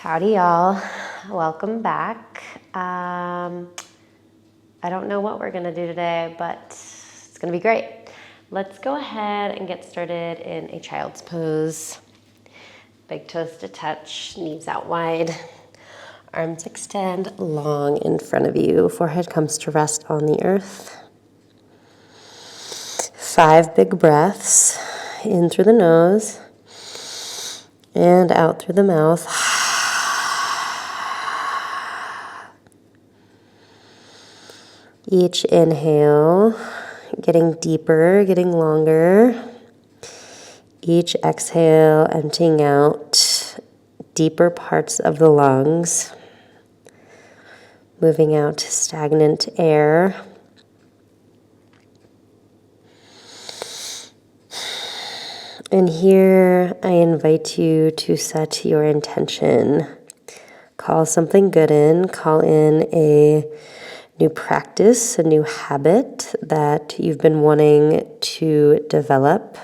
Howdy, y'all. Welcome back. I don't know what we're gonna do today, but it's gonna be great. Let's go ahead and get started in a child's pose. Big toes to touch, knees out wide. Arms extend long in front of you. Forehead comes to rest on the earth. 5 big breaths, in through the nose and out through the mouth. Each inhale, getting deeper, getting longer. Each exhale, emptying out deeper parts of the lungs, moving out stagnant air. And here I invite you to set your intention. Call something good in, call in a new practice, a new habit that you've been wanting to develop.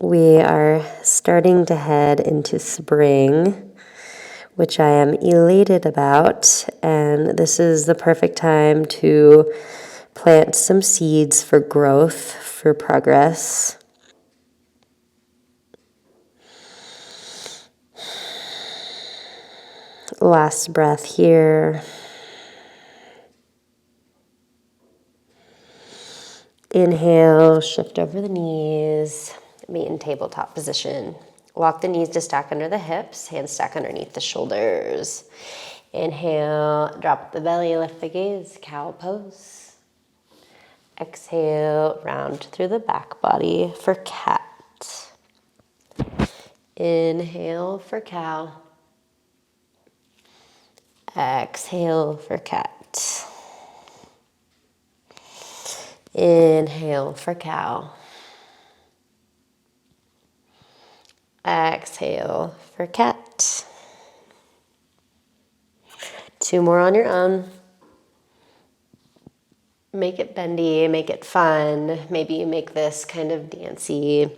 We are starting to head into spring, which I am elated about, and this is the perfect time to plant some seeds for growth, for progress. Last breath here. Inhale, shift over the knees, meet in tabletop position. Walk the knees to stack under the hips, hands stack underneath the shoulders. Inhale, drop the belly, lift the gaze, cow pose. Exhale, round through the back body for cat. Inhale for cow. Exhale for cat. Inhale for cow. Exhale for cat. 2 more on your own. Make it bendy, make it fun. Maybe you make this kind of dancey.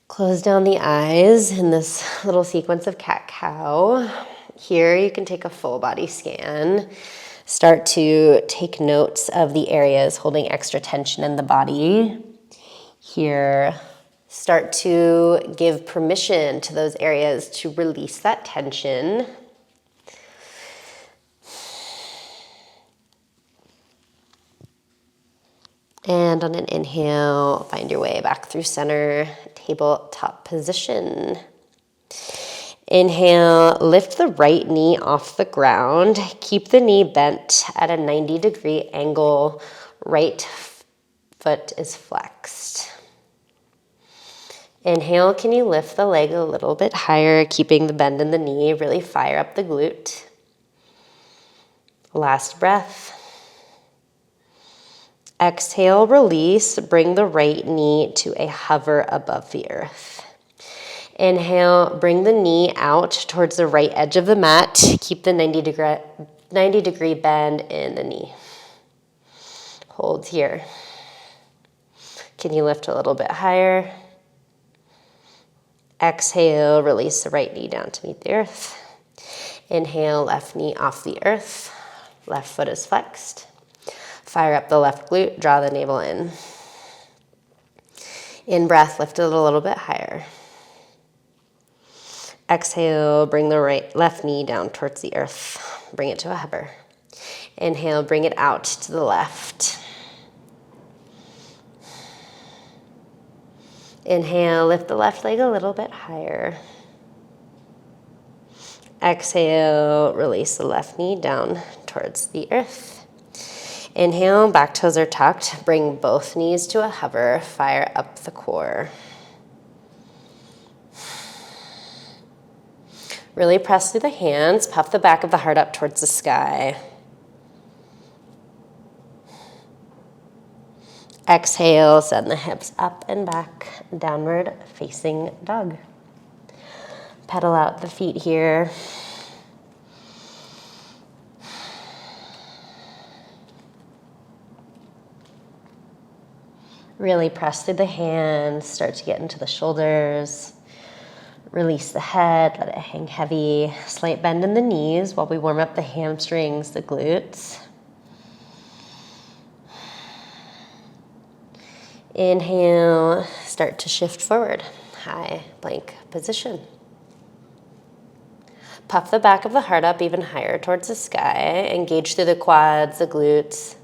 Close down the eyes in this little sequence of cat-cow. Here you can take a full body scan. Start to take notes of the areas holding extra tension in the body. Here, start to give permission to those areas to release that tension. And on an inhale, find your way back through center, tabletop position. Inhale, lift the right knee off the ground. Keep the knee bent at a 90-degree angle. Right foot is flexed. Inhale, can you lift the leg a little bit higher, keeping the bend in the knee, really fire up the glute. Last breath. Exhale, release, bring the right knee to a hover above the earth. Inhale, bring the knee out towards the right edge of the mat. Keep the 90-degree bend in the knee. Hold here. Can you lift a little bit higher? Exhale, release the right knee down to meet the earth. Inhale, left knee off the earth. Left foot is flexed. Fire up the left glute, draw the navel in. In breath, lift it a little bit higher. Exhale, bring the left knee down towards the earth. Bring it to a hover. Inhale, bring it out to the left. Inhale, lift the left leg a little bit higher. Exhale, release the left knee down towards the earth. Inhale, back toes are tucked. Bring both knees to a hover. Fire up the core. Really press through the hands. Puff the back of the heart up towards the sky. Exhale, send the hips up and back. Downward facing dog. Pedal out the feet here. Really press through the hands, start to get into the shoulders. Release the head, let it hang heavy. Slight bend in the knees while we warm up the hamstrings, the glutes. Inhale, start to shift forward. High plank position. Puff the back of the heart up even higher towards the sky. Engage through the quads, the glutes.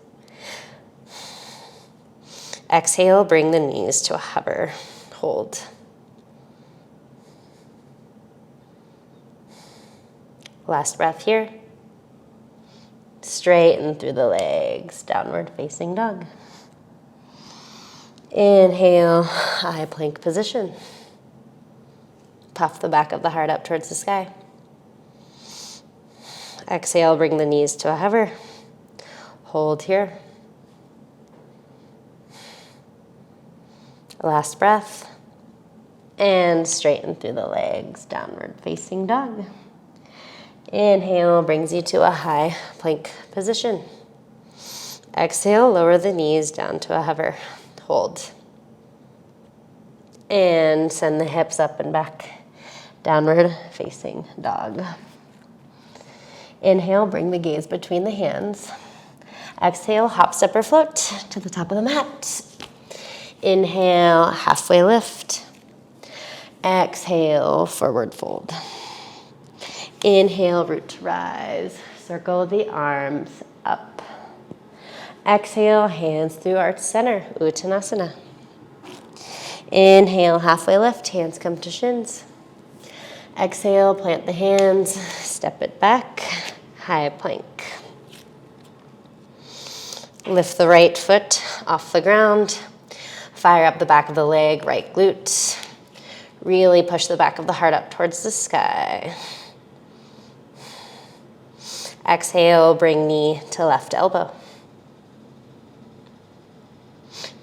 Exhale, bring the knees to a hover. Hold. Last breath here. Straighten through the legs, downward facing dog. Inhale, high plank position. Puff the back of the heart up towards the sky. Exhale, bring the knees to a hover. Hold here. Last breath. And straighten through the legs, downward facing dog. Inhale brings you to a high plank position. Exhale, lower the knees down to a hover. Hold. And send the hips up and back. Downward facing dog. Inhale, bring the gaze between the hands. Exhale, hop, step, or float to the top of the mat. Inhale, halfway lift. Exhale, forward fold. Inhale, root to rise. Circle the arms up. Exhale, hands through arch center, Uttanasana. Inhale, halfway lift, hands come to shins. Exhale, plant the hands, step it back, high plank. Lift the right foot off the ground. Fire up the back of the leg, right glute. Really push the back of the heart up towards the sky. Exhale, bring knee to left elbow.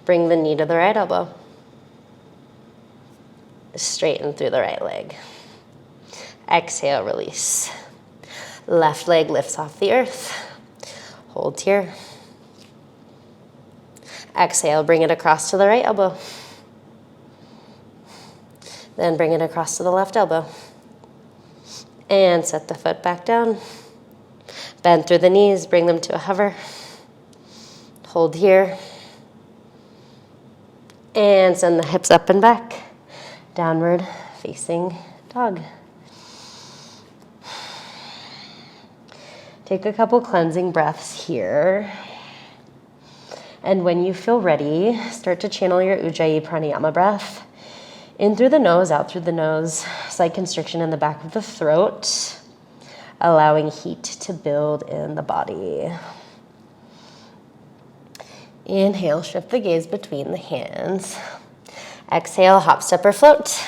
Bring the knee to the right elbow. Straighten through the right leg. Exhale, release. Left leg lifts off the earth. Hold here. Exhale, bring it across to the right elbow. Then bring it across to the left elbow. And set the foot back down. Bend through the knees, bring them to a hover. Hold here. And send the hips up and back. Downward facing dog. Take a couple cleansing breaths here. And when you feel ready, start to channel your Ujjayi pranayama breath. In through the nose, out through the nose. Slight constriction in the back of the throat, allowing heat to build in the body. Inhale, shift the gaze between the hands. Exhale, hop, step, or float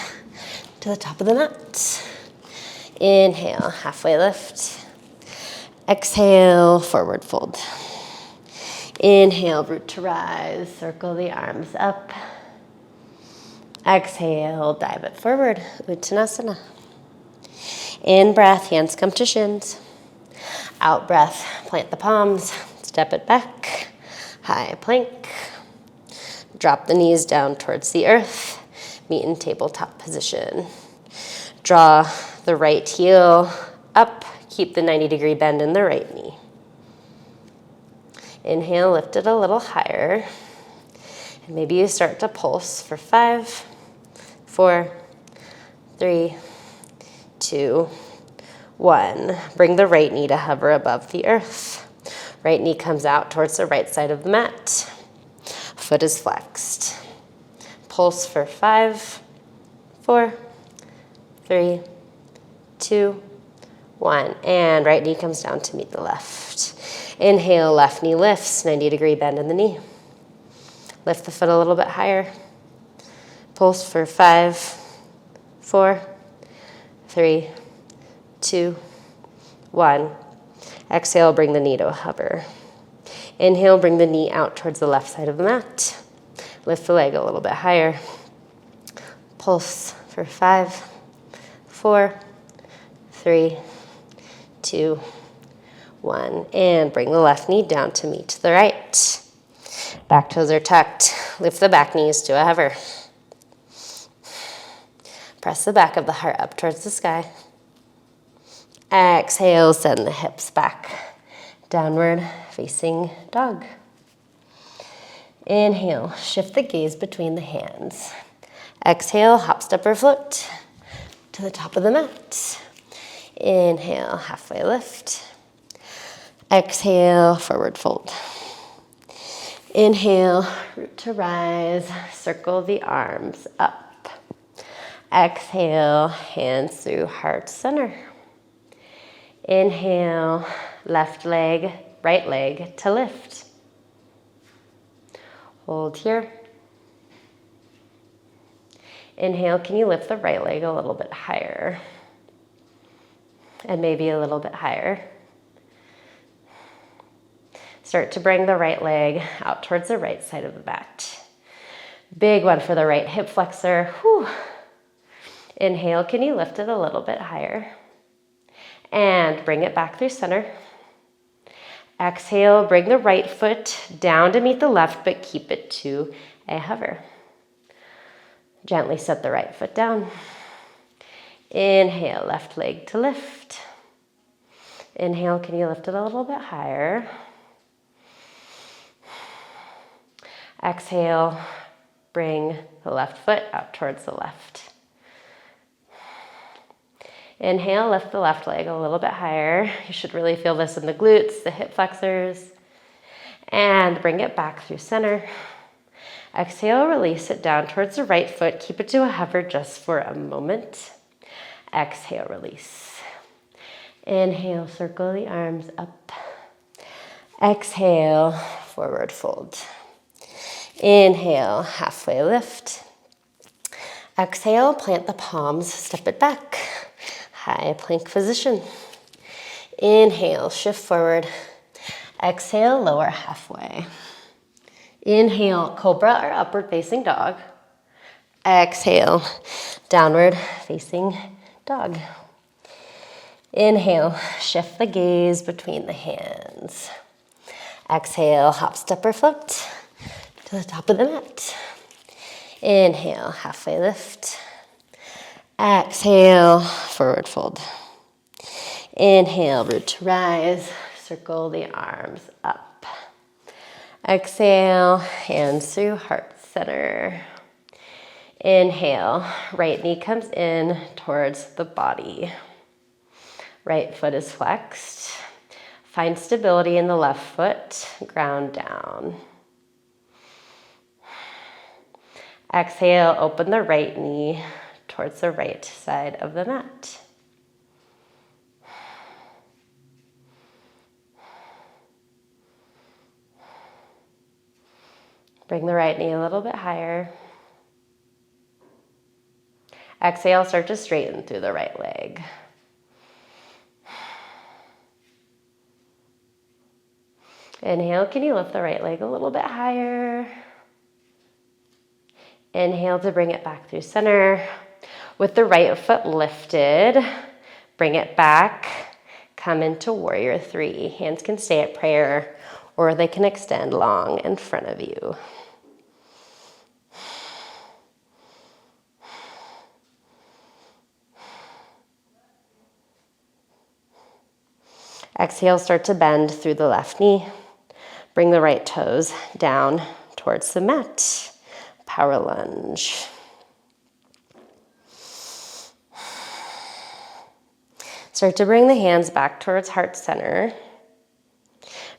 to the top of the mat. Inhale, halfway lift. Exhale, forward fold. Inhale, root to rise. Circle the arms up. Exhale, dive it forward, Uttanasana. In breath, hands come to shins. Out breath, plant the palms, step it back, high plank. Drop the knees down towards the earth, meet in tabletop position. Draw the right heel up, keep the 90-degree bend in the right knee. Inhale, lift it a little higher. And maybe you start to pulse for 5, 4, 3, 2, 1. Bring the right knee to hover above the earth. Right knee comes out towards the right side of the mat. Foot is flexed. Pulse for 5, 4, 3, 2, 1. And right knee comes down to meet the left. Inhale, left knee lifts, 90-degree bend in the knee. Lift the foot a little bit higher. Pulse for 5, 4, 3, 2, 1. Exhale, bring the knee to a hover. Inhale, bring the knee out towards the left side of the mat. Lift the leg a little bit higher. Pulse for 5, 4, 3, 2, 1. And bring the left knee down to meet the right. Back toes are tucked. Lift the back knees to a hover. Press the back of the heart up towards the sky. Exhale, send the hips back. Downward facing dog. Inhale, shift the gaze between the hands. Exhale, hop, step, or float to the top of the mat. Inhale, halfway lift. Exhale, forward fold. Inhale, root to rise, circle the arms up. Exhale, hands through heart center. Inhale, left leg, right leg to lift. Hold here. Inhale, can you lift the right leg a little bit higher? And maybe a little bit higher. Start to bring the right leg out towards the right side of the mat. Big one for the right hip flexor. Whew. Inhale, can you lift it a little bit higher? And bring it back through center. Exhale, bring the right foot down to meet the left, but keep it to a hover. Gently set the right foot down. Inhale, left leg to lift. Inhale, can you lift it a little bit higher? Exhale, bring the left foot out towards the left. Inhale, lift the left leg a little bit higher. You should really feel this in the glutes, the hip flexors. And bring it back through center. Exhale, release it down towards the right foot. Keep it to a hover just for a moment. Exhale, release. Inhale, circle the arms up. Exhale, forward fold. Inhale, halfway lift. Exhale, plant the palms, step it back. High plank position. Inhale, shift forward. Exhale, lower halfway. Inhale, cobra or upward facing dog. Exhale, downward facing dog. Inhale, shift the gaze between the hands. Exhale, hop, step, or float to the top of the mat. Inhale, halfway lift. Exhale, forward fold. Inhale, root to rise, circle the arms up. Exhale, hands through heart center. Inhale, right knee comes in towards the body. Right foot is flexed. Find stability in the left foot, ground down. Exhale, open the right knee towards the right side of the mat. Bring the right knee a little bit higher. Exhale, start to straighten through the right leg. Inhale, can you lift the right leg a little bit higher? Inhale to bring it back through center. With the right foot lifted, bring it back. Come into warrior three. Hands can stay at prayer or they can extend long in front of you. Exhale, start to bend through the left knee. Bring the right toes down towards the mat. Power lunge. Start to bring the hands back towards heart center.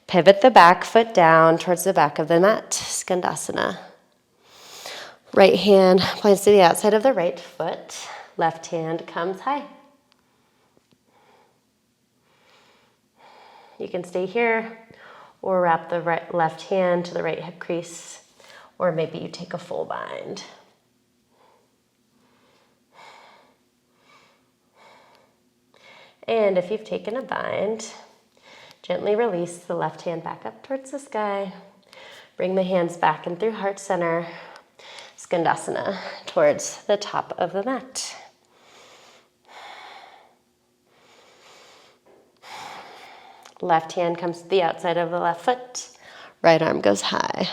Pivot the back foot down towards the back of the mat, Skandasana. Right hand points to the outside of the right foot. Left hand comes high. You can stay here or wrap the left hand to the right hip crease, or maybe you take a full bind. And if you've taken a bind, gently release the left hand back up towards the sky. Bring the hands back in through heart center. Skandasana towards the top of the mat. Left hand comes to the outside of the left foot. Right arm goes high.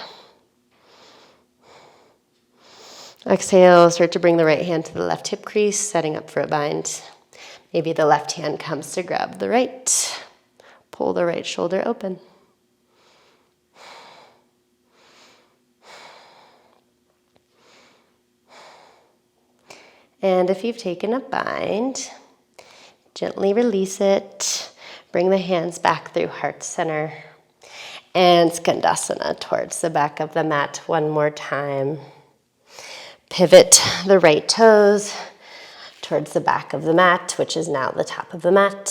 Exhale, start to bring the right hand to the left hip crease, setting up for a bind. Maybe the left hand comes to grab the right. Pull the right shoulder open. And if you've taken a bind, gently release it. Bring the hands back through heart center. And Skandasana towards the back of the mat one more time. Pivot the right toes towards the back of the mat, which is now the top of the mat.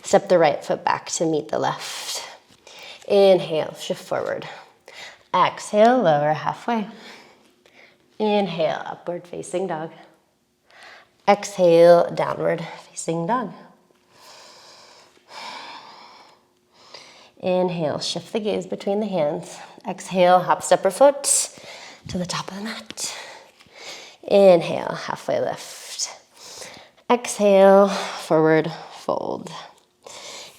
Step the right foot back to meet the left. Inhale, shift forward. Exhale, lower halfway. Inhale, upward facing dog. Exhale, downward facing dog. Inhale, shift the gaze between the hands. Exhale, hop stepper foot to the top of the mat. Inhale, halfway lift. Exhale, forward fold.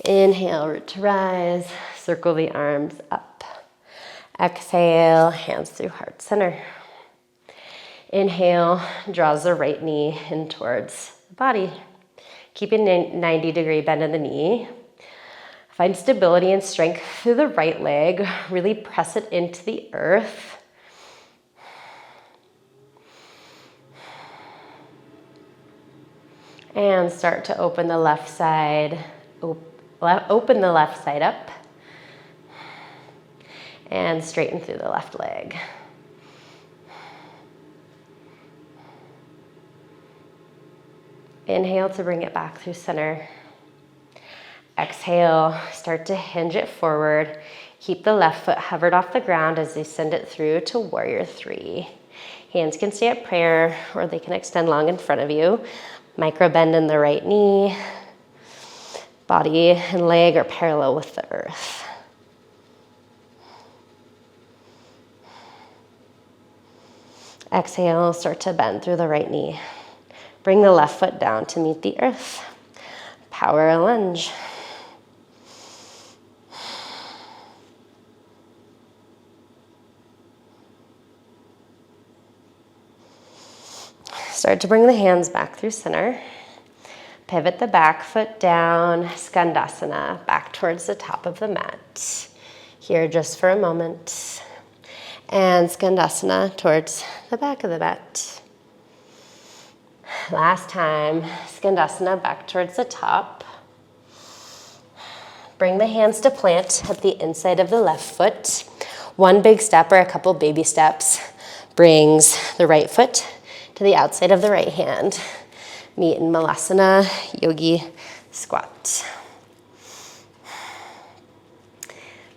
Inhale, root to rise. Circle the arms up. Exhale, hands through heart center. Inhale, draws the right knee in towards the body. Keep a 90-degree bend in the knee. Find stability and strength through the right leg. Really press it into the earth. And start to open the left side. Open the left side up. And straighten through the left leg. Inhale to bring it back through center. Exhale, start to hinge it forward. Keep the left foot hovered off the ground as you send it through to warrior three. Hands can stay at prayer or they can extend long in front of you. Micro bend in the right knee. Body and leg are parallel with the earth. Exhale, start to bend through the right knee. Bring the left foot down to meet the earth. Power lunge. Start to bring the hands back through center. Pivot the back foot down, Skandasana, back towards the top of the mat. Here just for a moment. And Skandasana towards the back of the mat. Last time, Skandasana back towards the top. Bring the hands to plant at the inside of the left foot. One big step or a couple baby steps brings the right foot to the outside of the right hand. Meet in Malasana, Yogi Squat.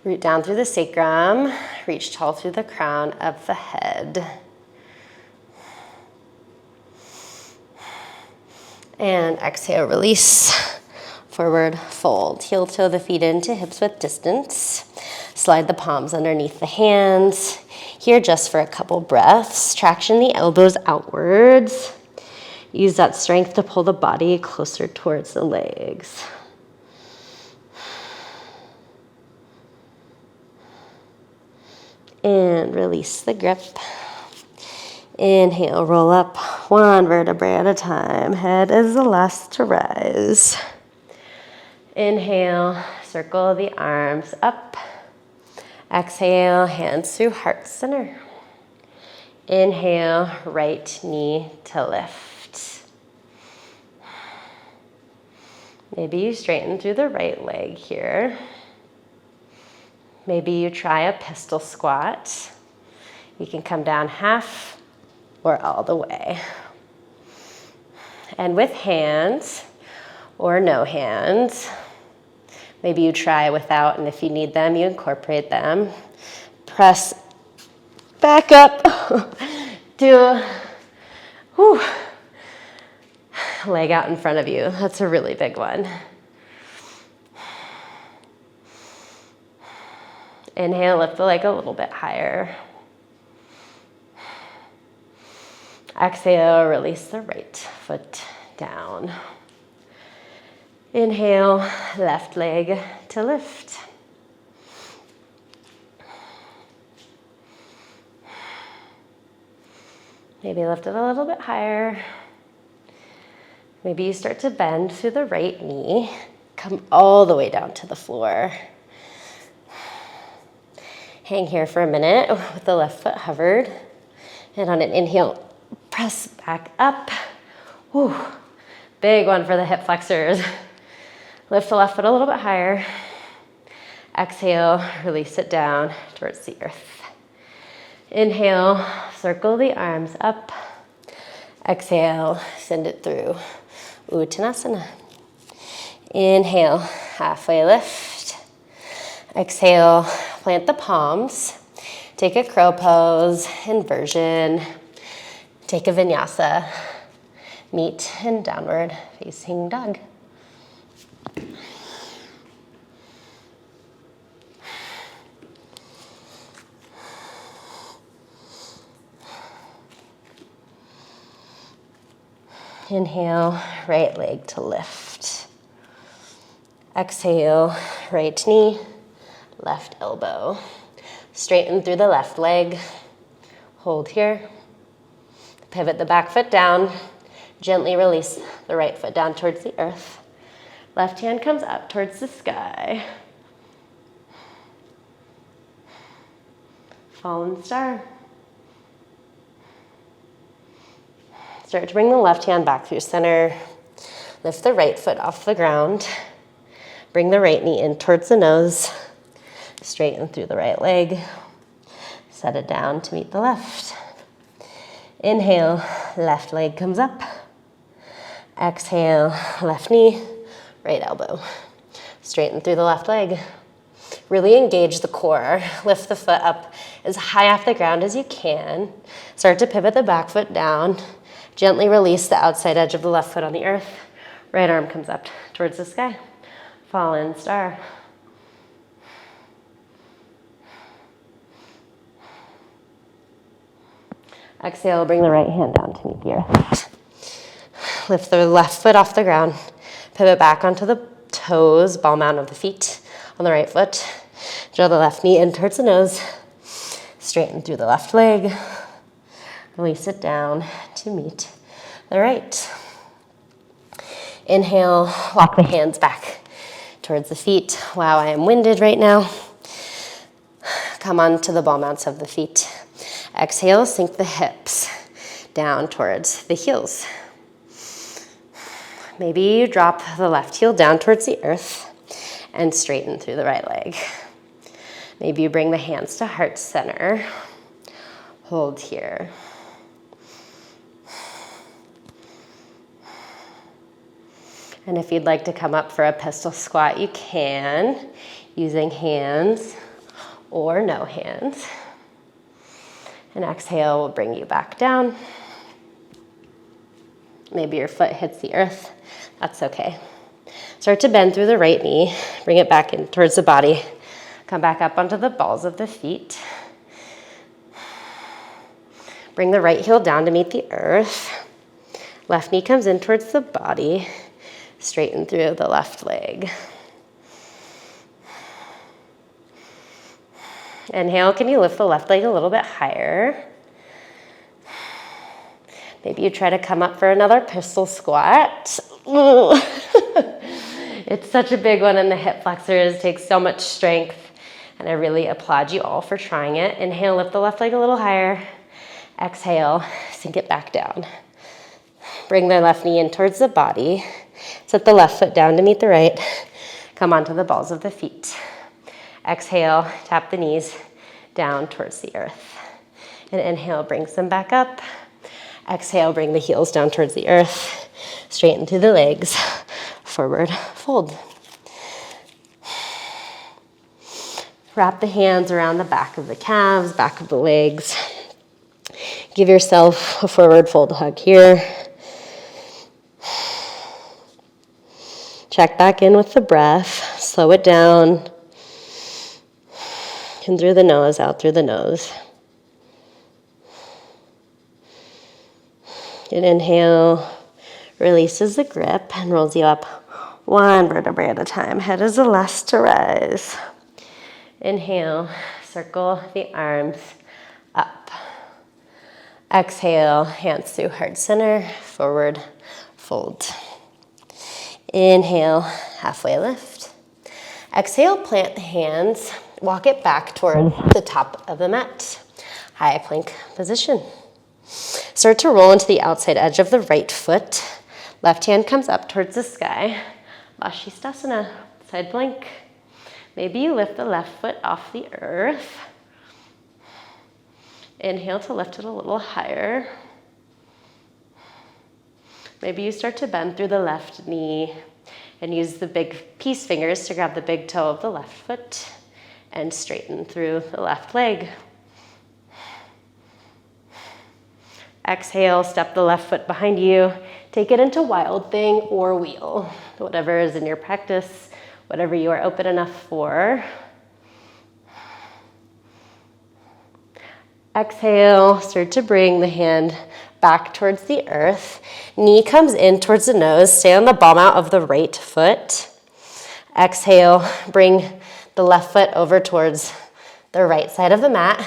Root down through the sacrum, reach tall through the crown of the head. And exhale, release, forward fold. Heel toe the feet into hips width distance. Slide the palms underneath the hands. Here just for a couple breaths. Traction the elbows outwards. Use that strength to pull the body closer towards the legs. And release the grip. Inhale, roll up one vertebrae at a time. Head is the last to rise. Inhale, circle the arms up. Exhale, hands through heart center. Inhale, right knee to lift. Maybe you straighten through the right leg here. Maybe you try a pistol squat. You can come down half or all the way. And with hands or no hands, maybe you try without, and if you need them, you incorporate them. Press back up. Do leg out in front of you. That's a really big one. Inhale, lift the leg a little bit higher. Exhale, release the right foot down. Inhale, left leg to lift. Maybe lift it a little bit higher. Maybe you start to bend through the right knee. Come all the way down to the floor. Hang here for a minute with the left foot hovered. And on an inhale, press back up. Whew. Big one for the hip flexors. Lift the left foot a little bit higher. Exhale, release it down towards the earth. Inhale, circle the arms up. Exhale, send it through Uttanasana. Inhale, halfway lift. Exhale, plant the palms. Take a crow pose, inversion. Take a vinyasa. Meet in downward facing dog. Inhale, right leg to lift. Exhale, right knee, left elbow. Straighten through the left leg. Hold here. Pivot the back foot down. Gently release the right foot down towards the earth. Left hand comes up towards the sky. Fallen star. Start to bring the left hand back through center. Lift the right foot off the ground. Bring the right knee in towards the nose. Straighten through the right leg. Set it down to meet the left. Inhale, left leg comes up. Exhale, left knee, right elbow. Straighten through the left leg. Really engage the core. Lift the foot up as high off the ground as you can. Start to pivot the back foot down. Gently release the outside edge of the left foot on the earth. Right arm comes up towards the sky. Fallen star. Exhale, bring the right hand down to meet the earth. Lift the left foot off the ground. Pivot back onto the toes, ball mound of the feet on the right foot. Draw the left knee in towards the nose. Straighten through the left leg. Release it down to meet the right. Inhale, walk the hands back towards the feet. Wow, I am winded right now. Come onto the ball mounts of the feet. Exhale, sink the hips down towards the heels. Maybe you drop the left heel down towards the earth and straighten through the right leg. Maybe you bring the hands to heart center. Hold here. And if you'd like to come up for a pistol squat, you can, using hands or no hands. And exhale will bring you back down. Maybe your foot hits the earth. That's okay. Start to bend through the right knee. Bring it back in towards the body. Come back up onto the balls of the feet. Bring the right heel down to meet the earth. Left knee comes in towards the body. Straighten through the left leg. Inhale, can you lift the left leg a little bit higher? Maybe you try to come up for another pistol squat. It's such a big one in the hip flexors. It takes so much strength. And I really applaud you all for trying it. Inhale, lift the left leg a little higher. Exhale, sink it back down. Bring the left knee in towards the body. Set the left foot down to meet the right. Come onto the balls of the feet. Exhale, tap the knees down towards the earth. And inhale, brings them back up. Exhale, bring the heels down towards the earth. Straighten through the legs. Forward fold. Wrap the hands around the back of the calves, back of the legs. Give yourself a forward fold hug here. Check back in with the breath. Slow it down. In through the nose, out through the nose. And inhale, releases the grip and rolls you up one vertebrae at a time. Head is the last to rise. Inhale, circle the arms up. Exhale, hands through heart center, forward fold. Inhale, halfway lift. Exhale, plant the hands, walk it back toward the top of the mat. High plank position. Start to roll into the outside edge of the right foot. Left hand comes up towards the sky. Visvamitrasana, side plank. Maybe you lift the left foot off the earth. Inhale to lift it a little higher. Maybe you start to bend through the left knee and use the big peace fingers to grab the big toe of the left foot and straighten through the left leg. Exhale, step the left foot behind you. Take it into wild thing or wheel, whatever is in your practice, whatever you are open enough for. Exhale, start to bring the hand back towards the earth. Knee comes in towards the nose. Stay on the ball mount of the right foot. Exhale, bring the left foot over towards the right side of the mat.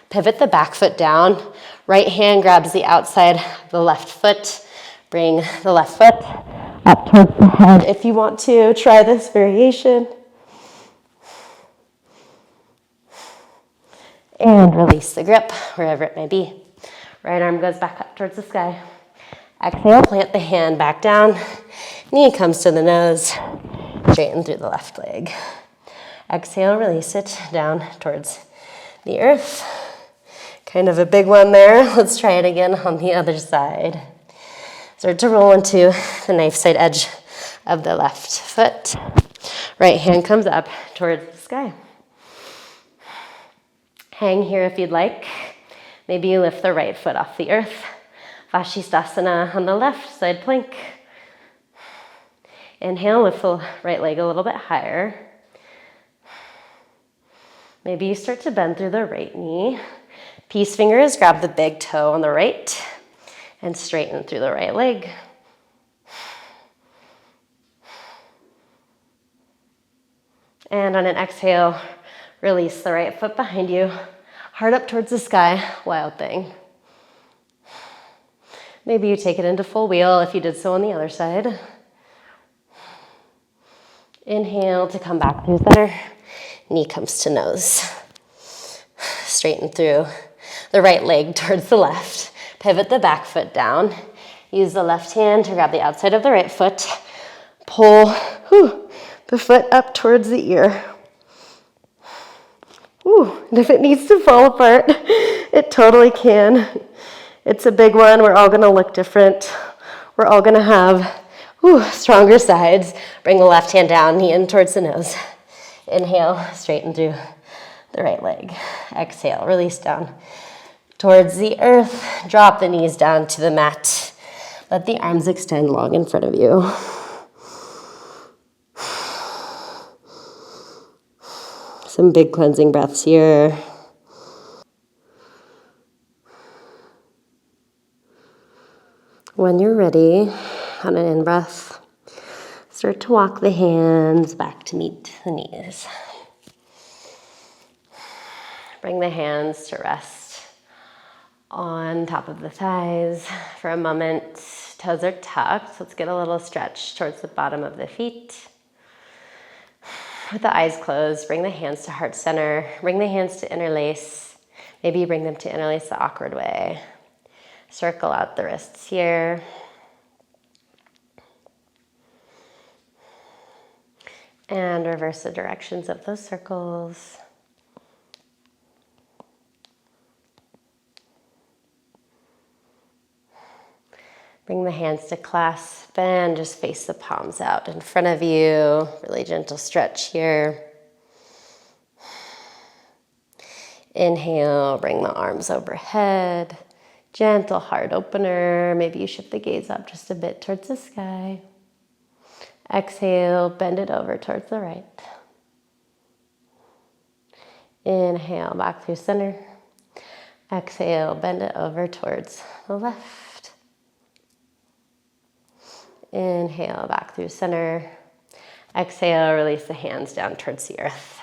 Pivot the back foot down. Right hand grabs the outside of the left foot. Bring the left foot up towards the head. If you want to, try this variation. And release the grip, wherever it may be. Right arm goes back up towards the sky. Exhale, plant the hand back down. Knee comes to the nose. Straighten through the left leg. Exhale, release it down towards the earth. Kind of a big one there. Let's try it again on the other side. Start to roll into the knife side edge of the left foot. Right hand comes up towards the sky. Hang here if you'd like. Maybe you lift the right foot off the earth. Visvamitrasana on the left, side plank. Inhale, lift the right leg a little bit higher. Maybe you start to bend through the right knee. Peace fingers, grab the big toe on the right and straighten through the right leg. And on an exhale, release the right foot behind you. Heart up towards the sky, wild thing. Maybe you take it into full wheel if you did so on the other side. Inhale to come back through center. Knee comes to nose. Straighten through the right leg towards the left. Pivot the back foot down. Use the left hand to grab the outside of the right foot. Pull the foot up towards the ear. And if it needs to fall apart, it totally can. It's a big one. We're all going to look different. We're all going to have stronger sides. Bring the left hand down, knee in towards the nose. Inhale, straighten through the right leg. Exhale, release down towards the earth. Drop the knees down to the mat. Let the arms extend long in front of you. Some big cleansing breaths here. When you're ready, on an in-breath, start to walk the hands back to meet the knees. Bring the hands to rest on top of the thighs for a moment. Toes are tucked. Let's get a little stretch towards the bottom of the feet. With the eyes closed, bring the hands to heart center. Bring the hands to interlace. Maybe you bring them to interlace the awkward way. Circle out the wrists here. And reverse the directions of those circles. Bring the hands to clasp and just face the palms out in front of you. Really gentle stretch here. Inhale, bring the arms overhead. Gentle heart opener. Maybe you shift the gaze up just a bit towards the sky. Exhale, bend it over towards the right. Inhale, back through center. Exhale, bend it over towards the left. Inhale, back through center. Exhale, release the hands down towards the earth.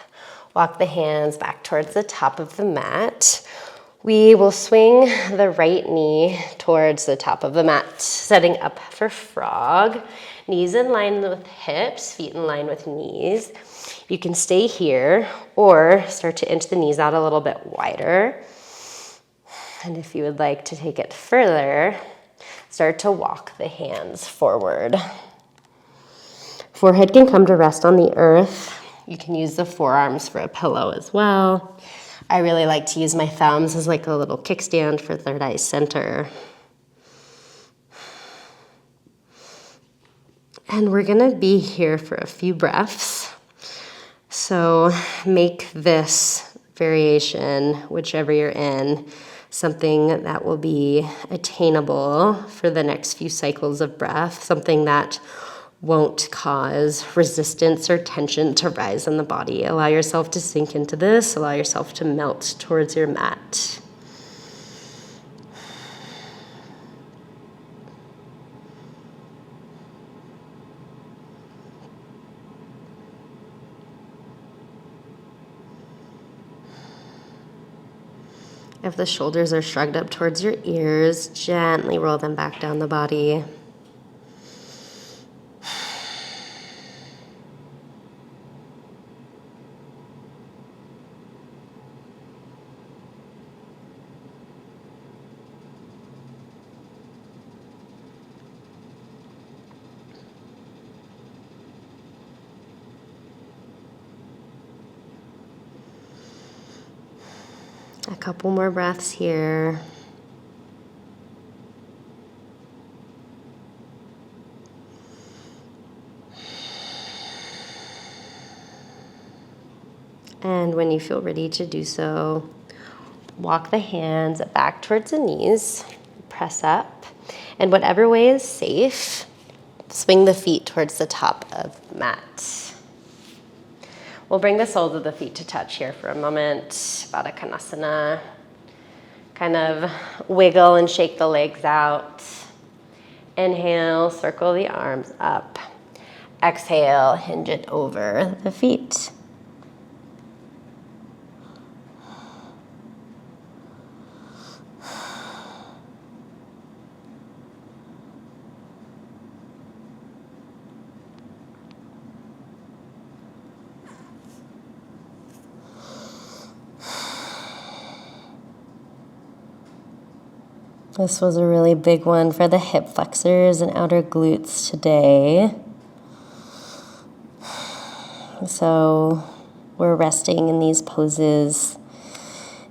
Walk the hands back towards the top of the mat. We will swing the right knee towards the top of the mat, setting up for frog. Knees in line with hips, feet in line with knees. You can stay here or start to inch the knees out a little bit wider. And if you would like to take it further, start to walk the hands forward. Forehead can come to rest on the earth. You can use the forearms for a pillow as well. I really like to use my thumbs as like a little kickstand for third eye center. And we're gonna be here for a few breaths. So make this variation, whichever you're in, something that will be attainable for the next few cycles of breath, something that won't cause resistance or tension to rise in the body. Allow yourself to sink into this. Allow yourself to melt towards your mat. If the shoulders are shrugged up towards your ears, gently roll them back down the body. A couple more breaths here. And when you feel ready to do so, walk the hands back towards the knees, press up, and whatever way is safe, swing the feet towards the top of the mat. We'll bring the soles of the feet to touch here for a moment. Baddha Konasana. Kind of wiggle and shake the legs out. Inhale, circle the arms up. Exhale, hinge it over the feet. This was a really big one for the hip flexors and outer glutes today. So we're resting in these poses,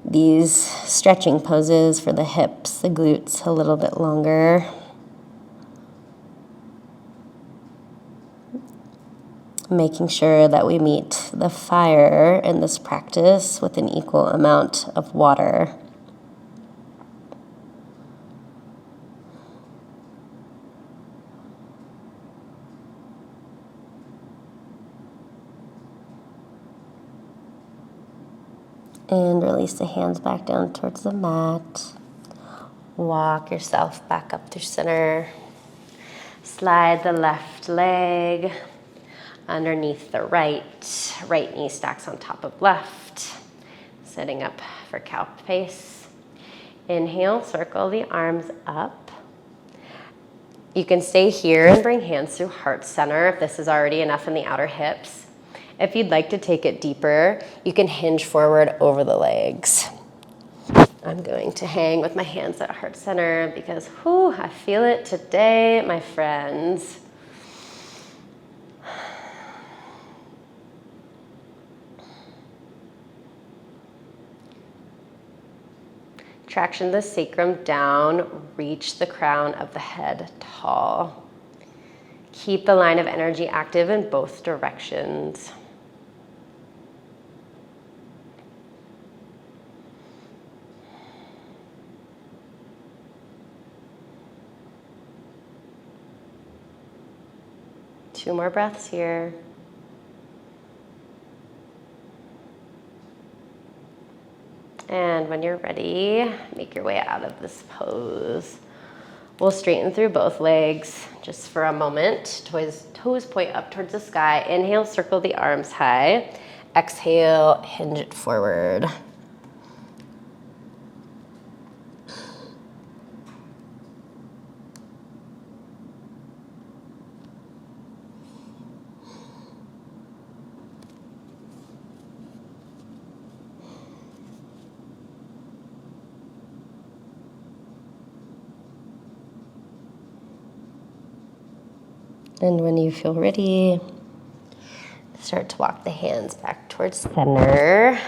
these stretching poses for the hips, the glutes a little bit longer. Making sure that we meet the fire in this practice with an equal amount of water. And release the hands back down towards the mat. Walk yourself back up through center. Slide the left leg underneath the right. Right knee stacks on top of left. Sitting up for cow face. Inhale, circle the arms up. You can stay here and bring hands through heart center if this is already enough in the outer hips. If you'd like to take it deeper, you can hinge forward over the legs. I'm going to hang with my hands at heart center because, I feel it today, my friends. Traction the sacrum down, reach the crown of the head tall. Keep the line of energy active in both directions. Two more breaths here. And when you're ready, make your way out of this pose. We'll straighten through both legs just for a moment. Toes point up towards the sky. Inhale, circle the arms high. Exhale, hinge it forward. And when you feel ready, start to walk the hands back towards center.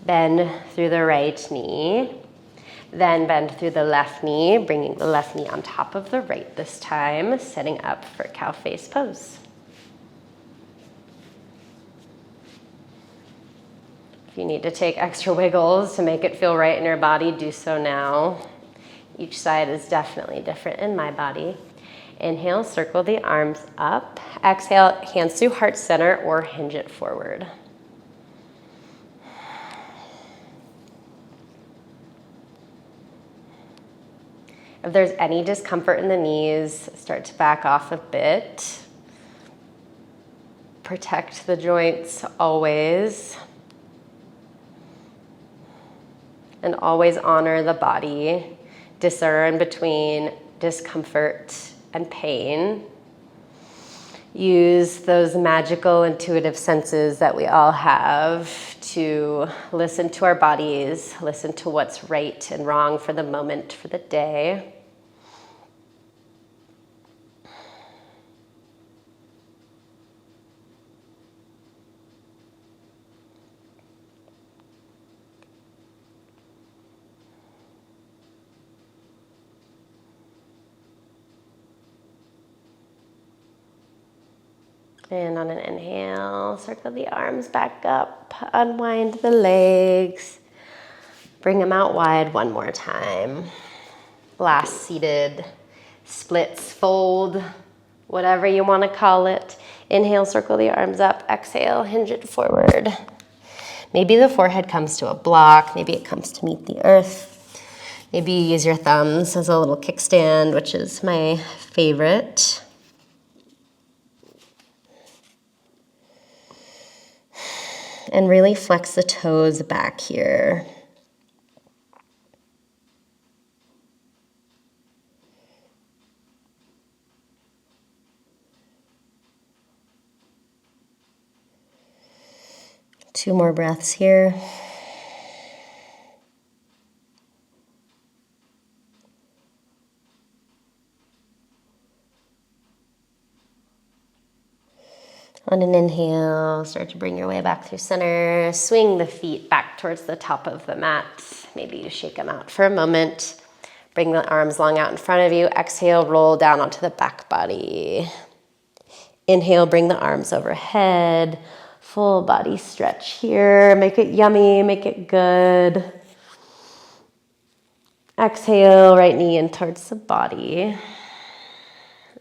Bend through the right knee. Then bend through the left knee, bringing the left knee on top of the right this time, setting up for cow face pose. If you need to take extra wiggles to make it feel right in your body, do so now. Each side is definitely different in my body. Inhale, circle the arms up. Exhale, hands through heart center or hinge it forward. If there's any discomfort in the knees, start to back off a bit. Protect the joints always. And always honor the body. Discern between discomfort and pain. Use those magical intuitive senses that we all have to listen to our bodies, listen to what's right and wrong for the moment, for the day. And on an inhale, circle the arms back up, unwind the legs, bring them out wide one more time. Last seated, splits, fold, whatever you want to call it. Inhale, circle the arms up, exhale, hinge it forward. Maybe the forehead comes to a block, maybe it comes to meet the earth. Maybe you use your thumbs as a little kickstand, which is my favorite. And really flex the toes back here. Two more breaths here. On an inhale, start to bring your way back through center. Swing the feet back towards the top of the mat. Maybe you shake them out for a moment. Bring the arms long out in front of you. Exhale, roll down onto the back body. Inhale, bring the arms overhead. Full body stretch here. Make it yummy, make it good. Exhale, right knee in towards the body.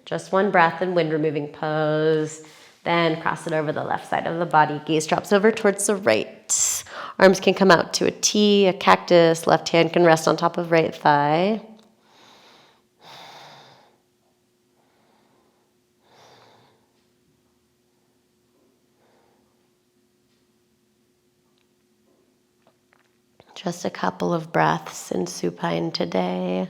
Just one breath in wind removing pose. Then cross it over the left side of the body. Gaze drops over towards the right. Arms can come out to a T, a cactus. Left hand can rest on top of right thigh. Just a couple of breaths in supine today.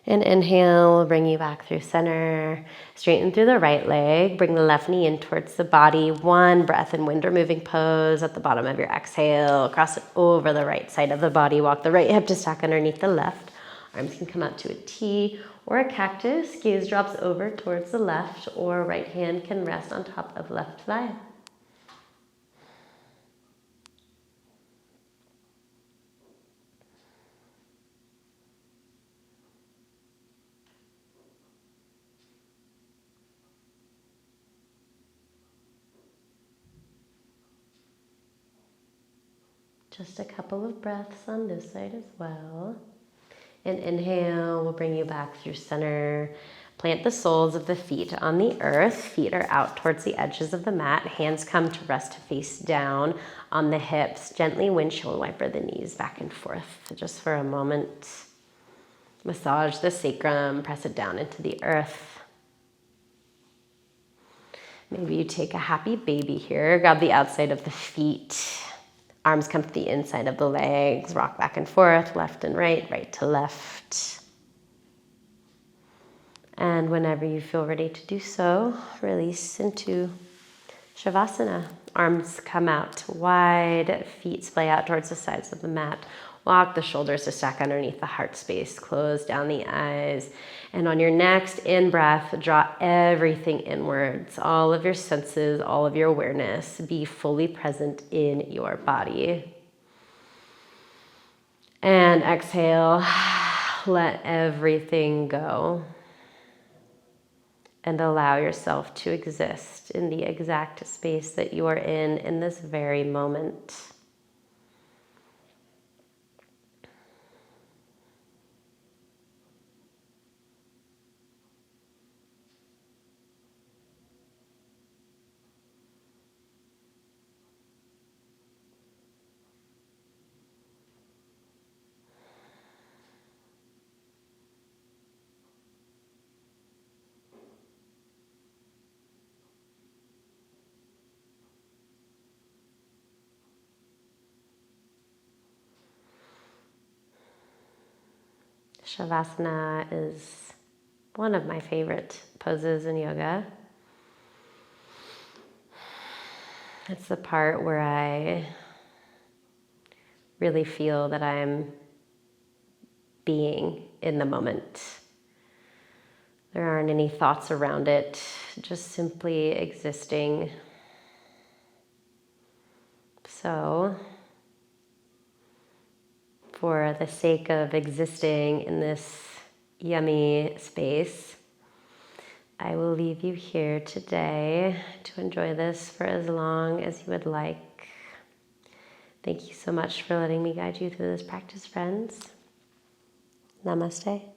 And inhale, will bring you back through center. Straighten through the right leg. Bring the left knee in towards the body. One breath in wind removing pose at the bottom of your exhale. Cross it over the right side of the body. Walk the right hip to stack underneath the left. Arms can come out to a T or a cactus. Gaze drops over towards the left, or right hand can rest on top of left thigh. Just a couple of breaths on this side as well. And inhale will bring you back through center. Plant the soles of the feet on the earth. Feet are out towards the edges of the mat. Hands come to rest face down on the hips. Gently windshield wiper the knees back and forth just for a moment. Massage the sacrum, press it down into the earth. Maybe you take a happy baby here. Grab the outside of the feet. Arms come to the inside of the legs, rock back and forth, left and right, right to left. And whenever you feel ready to do so, release into Savasana. Arms come out wide, feet splay out towards the sides of the mat. Walk the shoulders to stack underneath the heart space. Close down the eyes. And on your next in-breath, draw everything inwards. All of your senses, all of your awareness. Be fully present in your body. And exhale. Let everything go. And allow yourself to exist in the exact space that you are in this very moment. Savasana is one of my favorite poses in yoga. It's the part where I really feel that I'm being in the moment. There aren't any thoughts around it, just simply existing. So, for the sake of existing in this yummy space, I will leave you here today to enjoy this for as long as you would like. Thank you so much for letting me guide you through this practice, friends. Namaste.